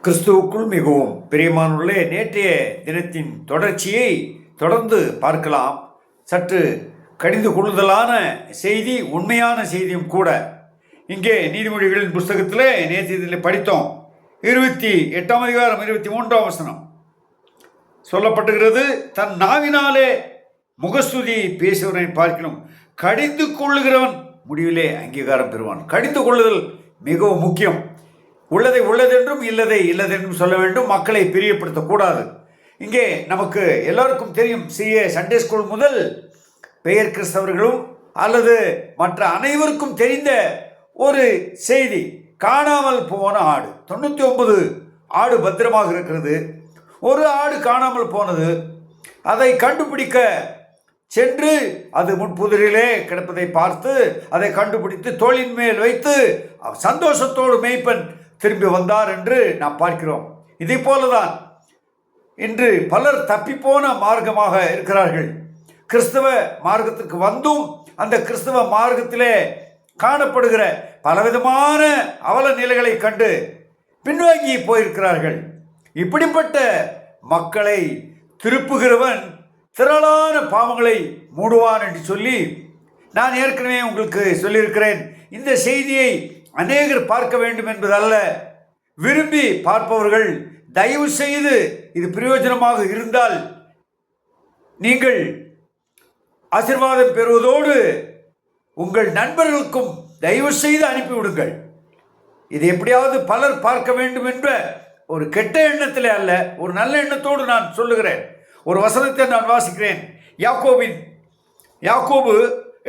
கிறிஸ்துவுக்குள் மிகவும் பிரியமானுள்ளே நேற்றைய தினத்தின் தொடர்ச்சியை தொடர்ந்து பார்க்கலாம். சற்று கடிந்து கொள்ளுதலான செய்தி, உண்மையான செய்தியும் கூட. இங்கே நீதிமொழிகளின் புஸ்தகத்தில் நேற்றைய படித்தோம். 28ஆம் அதிகாரம் 23ஆம் வசனம் சொல்லப்பட்டுகிறது, தன் நாவினாலே முகஸ்துதி பேசுவனை பார்க்கணும், கடிந்து கொள்ளுகிறவன் முடிவிலே அங்கீகாரம் பெறுவான். கடிந்து கொள்ளுதல் மிகவும் முக்கியம். உள்ளதை உள்ளதென்றும் இல்லதை இல்லதென்றும் சொல்ல வேண்டும். மக்களை பிரியப்படுத்தக்கூடாது. இங்கே நமக்கு எல்லாருக்கும் தெரியும், சண்டே ஸ்கூல் முதல் பெயர் கிறிஸ்தவர்களும் அல்லது மற்ற அனைவருக்கும் தெரிந்த ஒரு செய்தி. காணாமல் போன ஆடு. 99 ஆடு பத்திரமாக இருக்கிறது. ஒரு ஆடு காணாமல் போனது. அதை கண்டுபிடிக்க சென்று அது முட்புதரிலே கிடப்பதை பார்த்து அதை கண்டுபிடித்து தோளின் மேல் வைத்து சந்தோஷத்தோடு மேய்ப்பன் திரும்பி வந்தார் என்று நாம் பார்க்கிறோம். இதே போலதான் இன்று பலர் தப்பிப்போன மார்க்கமாக இருக்கிறார்கள். கிறிஸ்தவ மார்க்கத்திற்கு வந்தும் அந்த கிறிஸ்தவ மார்க்கத்திலே காணப்படுகிற பலவிதமான அவல நிலைகளை கண்டு பின்வாங்கி போயிருக்கிறார்கள். இப்படிப்பட்ட மக்களை திருப்புகிறவன் திரளான பாவங்களை மூடுவான் என்று சொல்லி நான் ஏற்கனவே உங்களுக்கு சொல்லியிருக்கிறேன். இந்த செய்தியை அநேகர் பார்க்க வேண்டும் என்பதல்ல, விரும்பி பார்ப்பவர்கள் தயவு செய்து இது பிரயோஜனமாக இருந்தால் நீங்கள் ஆசீர்வாதம் பெறுவதோடு உங்கள் நண்பர்களுக்கும் தயவு செய்து அனுப்பிவிடுங்கள். இது எப்படியாவது பலர் பார்க்க வேண்டும் என்ற ஒரு கெட்ட எண்ணத்திலே அல்ல, ஒரு நல்ல எண்ணத்தோடு நான் சொல்லுகிறேன். ஒரு வசனத்தை நான் வாசிக்கிறேன். யாக்கோபு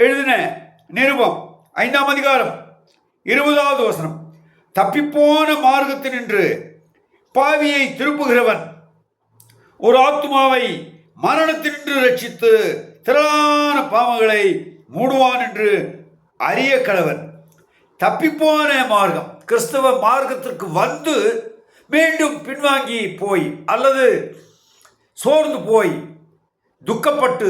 எழுதின நிருபம் 5ஆம் அதிகாரம் 20வது வசனம், தப்பிப்போன மார்க்கத்தினின்று பாவியை திருப்புகிறவன் ஒரு ஆத்துமாவை மரணத்தினின்று ரட்சித்து திரளான பாவங்களை மூடுவான் என்று அறிய கடவன். தப்பிப்போன மார்க்கம், கிறிஸ்தவ மார்க்கத்திற்கு வந்து மீண்டும் பின்வாங்கி போய் அல்லது சோர்ந்து போய் துக்கப்பட்டு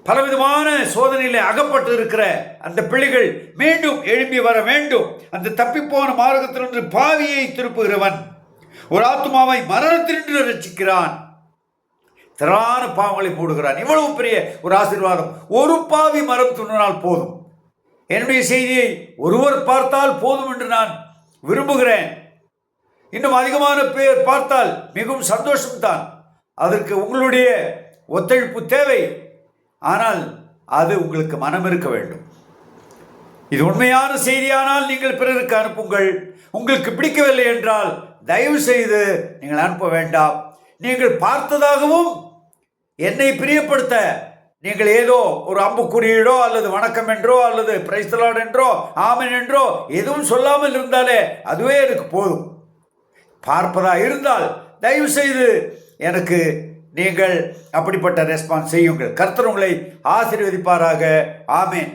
பலவிதமான சோதனையிலே அகப்பட்டு இருக்கிற அந்த பிள்ளைகள் மீண்டும் எழும்பி வர வேண்டும். அந்த தப்பிப்போன மார்க்கத்திலிருந்து பாவியை திருப்புகிறவன் ஒரு ஆத்மாவை மரணத்தினின்று ரட்சிக்கிறான், திரளான பாவங்களை போடுகிறான். இவ்வளவு பெரிய ஒரு ஆசீர்வாதம். ஒரு பாவி மரம் துண்ணினால் போதும். என்னுடைய செய்தியை ஒருவர் பார்த்தால் போதும் என்று நான் விரும்புகிறேன். இன்னும் அதிகமான பேர் பார்த்தால் மிகவும் சந்தோஷம்தான். அதற்கு உங்களுடைய ஒத்துழைப்பு தேவை. ஆனால் அது உங்களுக்கு மனம் இருக்க வேண்டும். இது உண்மையான செய்தியானால் நீங்கள் பிறருக்கு அனுப்புங்கள். உங்களுக்கு பிடிக்கவில்லை என்றால் தயவு செய்து நீங்கள் அனுப்ப வேண்டாம். நீங்கள் பார்த்ததாகவும் என்னை பிரியப்படுத்த நீங்கள் ஏதோ ஒரு அம்புக்குறியீடோ அல்லது வணக்கம் என்றோ அல்லது பிரைஸ் தி லார்ட் என்றோ ஆமென் என்றோ எதுவும் சொல்லாமல் இருந்தாலே அதுவே எனக்கு போதும். பார்ப்பதா இருந்தால் தயவு செய்து எனக்கு நீங்கள் அப்படிப்பட்ட ரெஸ்பான்ஸ் செய்யுங்கள். கர்த்தர் உங்களை ஆசீர்வதிப்பாராக. ஆமென்.